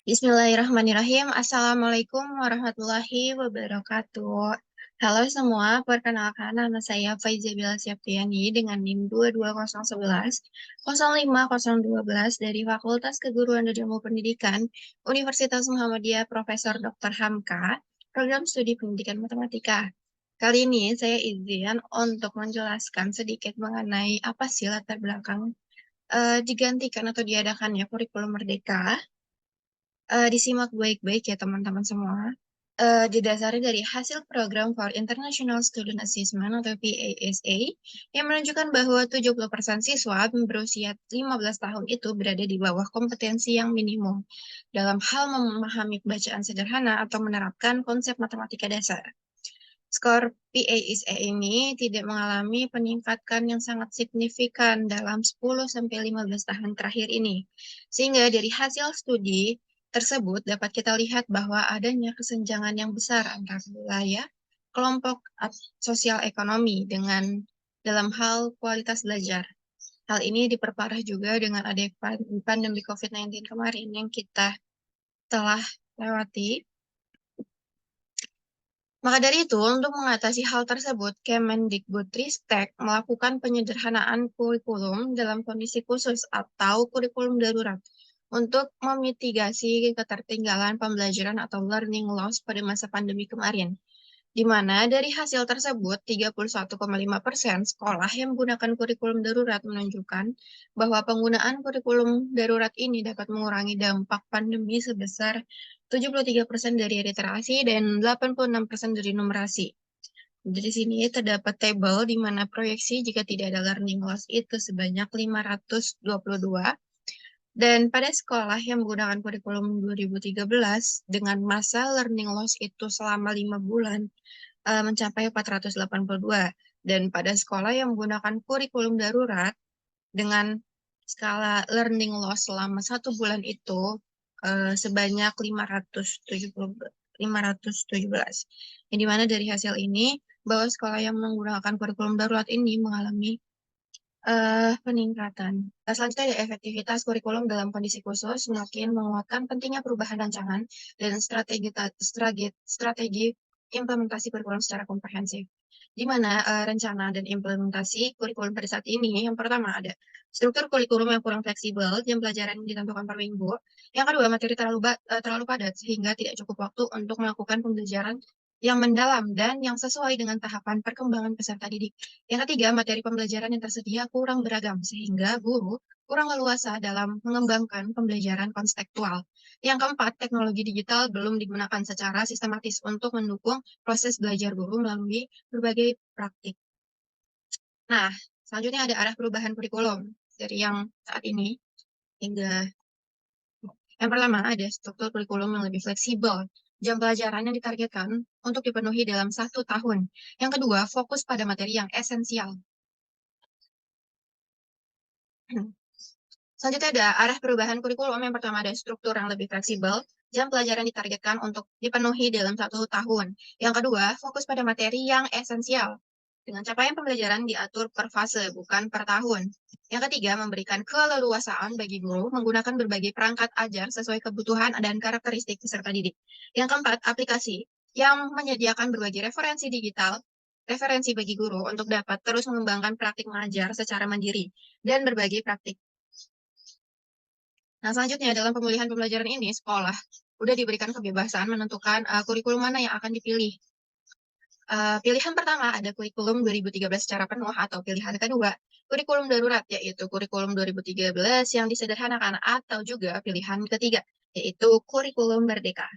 Bismillahirrahmanirrahim. Assalamualaikum warahmatullahi wabarakatuh. Halo semua, perkenalkan nama saya Faiza Bila Septiani dengan NIM 22011 05012 dari Fakultas Keguruan dan Ilmu Pendidikan Universitas Muhammadiyah Profesor Dr. Hamka, Program Studi Pendidikan Matematika. Kali ini saya izin untuk menjelaskan sedikit mengenai apa sih latar belakang digantikan atau diadakannya kurikulum Merdeka. Disimak baik-baik ya teman-teman semua. Didasari dari hasil program for International Student Assessment atau PASA yang menunjukkan bahwa 70% siswa berusia 15 tahun itu berada di bawah kompetensi yang minimum dalam hal memahami bacaan sederhana atau menerapkan konsep matematika dasar. Skor PASA ini tidak mengalami peningkatan yang sangat signifikan dalam 10-15 tahun terakhir ini. Sehingga dari hasil studi tersebut dapat kita lihat bahwa adanya kesenjangan yang besar antara wilayah, kelompok sosial ekonomi dengan dalam hal kualitas belajar. Hal ini diperparah juga dengan adanya pandemi COVID-19 kemarin yang kita telah lewati. Maka dari itu, untuk mengatasi hal tersebut, Kemendikbudristek melakukan penyederhanaan kurikulum dalam kondisi khusus atau kurikulum darurat untuk memitigasi ketertinggalan pembelajaran atau learning loss pada masa pandemi kemarin. Di mana dari hasil tersebut, 31,5% sekolah yang menggunakan kurikulum darurat menunjukkan bahwa penggunaan kurikulum darurat ini dapat mengurangi dampak pandemi sebesar 73% dari literasi dan 86% dari numerasi. Di sini terdapat tabel di mana proyeksi jika tidak ada learning loss itu sebanyak 522. Dan pada sekolah yang menggunakan kurikulum 2013 dengan masa learning loss itu selama 5 bulan mencapai 482. Dan pada sekolah yang menggunakan kurikulum darurat dengan skala learning loss selama 1 bulan itu sebanyak 517. Yang dimana dari hasil ini, bahwa sekolah yang menggunakan kurikulum darurat ini mengalami peningkatan. Selanjutnya ada efektivitas kurikulum dalam kondisi khusus, semakin menguatkan pentingnya perubahan rancangan dan strategi implementasi kurikulum secara komprehensif. Di mana rencana dan implementasi kurikulum pada saat ini, yang pertama ada struktur kurikulum yang kurang fleksibel, jam pelajaran yang ditentukan per minggu. Yang kedua, materi terlalu padat sehingga tidak cukup waktu untuk melakukan pembelajaran yang mendalam dan yang sesuai dengan tahapan perkembangan peserta didik. Yang ketiga, materi pembelajaran yang tersedia kurang beragam sehingga guru kurang leluasa dalam mengembangkan pembelajaran konstekstual. Yang keempat, teknologi digital belum digunakan secara sistematis untuk mendukung proses belajar guru melalui berbagai praktik. Nah, selanjutnya ada arah perubahan kurikulum dari yang saat ini hingga yang pertama ada struktur kurikulum yang lebih fleksibel. Jam pelajaran yang ditargetkan untuk dipenuhi dalam 1 tahun. Yang kedua, fokus pada materi yang esensial. Selanjutnya ada arah perubahan kurikulum. Yang pertama ada struktur yang lebih fleksibel. Jam pelajaran ditargetkan untuk dipenuhi dalam 1 tahun. Yang kedua, fokus pada materi yang esensial. Dengan capaian pembelajaran diatur per fase, bukan per tahun. Yang ketiga, memberikan keleluasaan bagi guru menggunakan berbagai perangkat ajar sesuai kebutuhan dan karakteristik peserta didik. Yang keempat, aplikasi yang menyediakan berbagai referensi bagi guru untuk dapat terus mengembangkan praktik mengajar secara mandiri dan berbagai praktik. Nah, selanjutnya dalam pemulihan pembelajaran ini, sekolah udah diberikan kebebasan menentukan kurikulum mana yang akan dipilih. Pilihan pertama ada kurikulum 2013 secara penuh atau pilihan kedua, kurikulum darurat, yaitu kurikulum 2013 yang disederhanakan atau juga pilihan ketiga, yaitu kurikulum merdeka.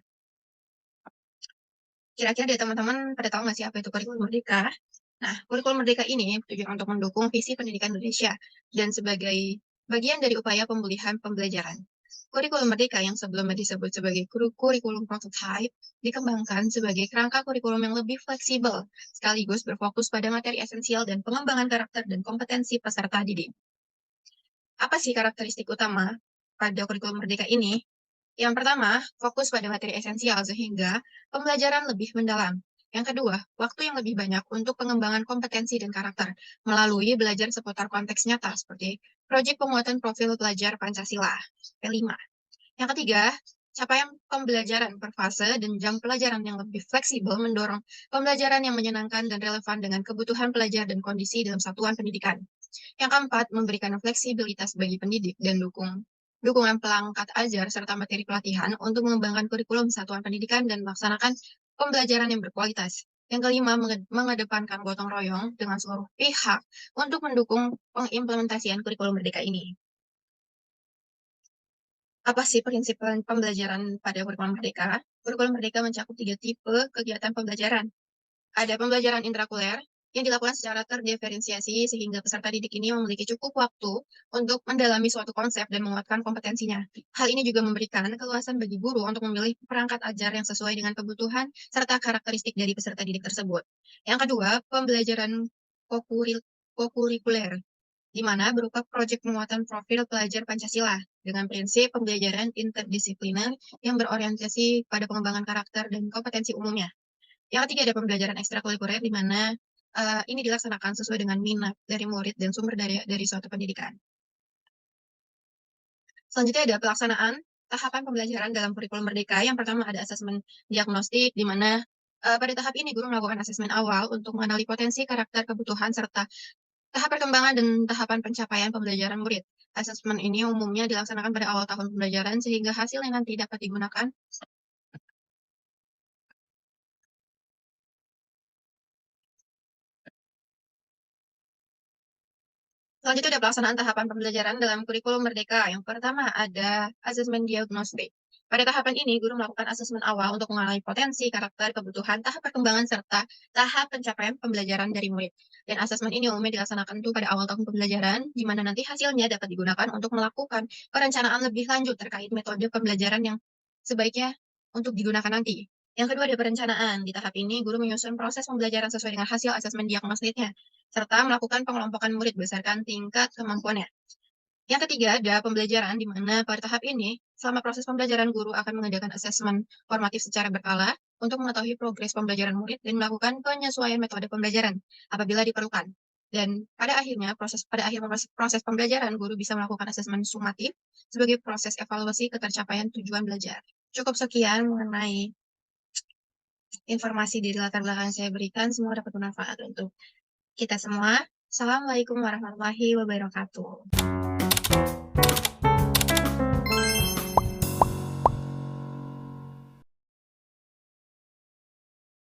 Kira-kira dari teman-teman pada tahu nggak sih apa itu kurikulum merdeka? Nah, kurikulum merdeka ini tujuan untuk mendukung visi pendidikan Indonesia dan sebagai bagian dari upaya pemulihan pembelajaran. Kurikulum merdeka yang sebelumnya disebut sebagai kurikulum prototype dikembangkan sebagai kerangka kurikulum yang lebih fleksibel, sekaligus berfokus pada materi esensial dan pengembangan karakter dan kompetensi peserta didik. Apa sih karakteristik utama pada kurikulum merdeka ini? Yang pertama, fokus pada materi esensial sehingga pembelajaran lebih mendalam. Yang kedua, waktu yang lebih banyak untuk pengembangan kompetensi dan karakter melalui belajar seputar konteks nyata seperti proyek penguatan profil pelajar Pancasila, P5. Yang ketiga, capaian pembelajaran per fase dan jam pelajaran yang lebih fleksibel mendorong pembelajaran yang menyenangkan dan relevan dengan kebutuhan pelajar dan kondisi dalam satuan pendidikan. Yang keempat, memberikan fleksibilitas bagi pendidik dan dukungan pelangkat ajar serta materi pelatihan untuk mengembangkan kurikulum satuan pendidikan dan melaksanakan pembelajaran yang berkualitas. Yang kelima, mengedepankan gotong royong dengan seluruh pihak untuk mendukung pengimplementasian kurikulum merdeka ini. Apa sih prinsip pembelajaran pada kurikulum merdeka? Kurikulum merdeka mencakup 3 tipe kegiatan pembelajaran. Ada pembelajaran intrakuler yang dilakukan secara terdiferensiasi sehingga peserta didik ini memiliki cukup waktu untuk mendalami suatu konsep dan menguatkan kompetensinya. Hal ini juga memberikan keluasan bagi guru untuk memilih perangkat ajar yang sesuai dengan kebutuhan serta karakteristik dari peserta didik tersebut. Yang kedua, pembelajaran kokurikuler, di mana berupa proyek penguatan profil pelajar Pancasila dengan prinsip pembelajaran interdisipliner yang berorientasi pada pengembangan karakter dan kompetensi umumnya. Yang ketiga ada pembelajaran ekstrakurikuler di mana ini dilaksanakan sesuai dengan minat dari murid dan sumber daya dari suatu pendidikan. Selanjutnya ada pelaksanaan tahapan pembelajaran dalam kurikulum merdeka. Yang pertama ada asesmen diagnostik, di mana pada tahap ini guru melakukan asesmen awal untuk mengenali potensi, karakter, kebutuhan, serta tahap perkembangan dan tahapan pencapaian pembelajaran murid. Asesmen ini umumnya dilaksanakan pada awal tahun pembelajaran sehingga hasilnya nanti dapat digunakan. Selanjutnya ada pelaksanaan tahapan pembelajaran dalam kurikulum merdeka. Yang pertama ada asesmen diagnostik. Pada tahapan ini, guru melakukan asesmen awal untuk mengenali potensi, karakter, kebutuhan, tahap perkembangan, serta tahap pencapaian pembelajaran dari murid. Dan asesmen ini umumnya dilaksanakan itu pada awal tahun pembelajaran, di mana nanti hasilnya dapat digunakan untuk melakukan perencanaan lebih lanjut terkait metode pembelajaran yang sebaiknya untuk digunakan nanti. Yang kedua ada perencanaan. Di tahap ini, guru menyusun proses pembelajaran sesuai dengan hasil asesmen diagnostiknya serta melakukan pengelompokan murid berdasarkan tingkat kemampuannya. Yang ketiga, ada pembelajaran di mana pada tahap ini, selama proses pembelajaran guru akan mengadakan asesmen formatif secara berkala untuk mengetahui progres pembelajaran murid dan melakukan penyesuaian metode pembelajaran apabila diperlukan. Dan pada akhir proses pembelajaran, guru bisa melakukan asesmen sumatif sebagai proses evaluasi ketercapaian tujuan belajar. Cukup sekian mengenai informasi dari latar belakang yang saya berikan. Semua dapat bermanfaat untuk kita semua. Assalamualaikum warahmatullahi wabarakatuh.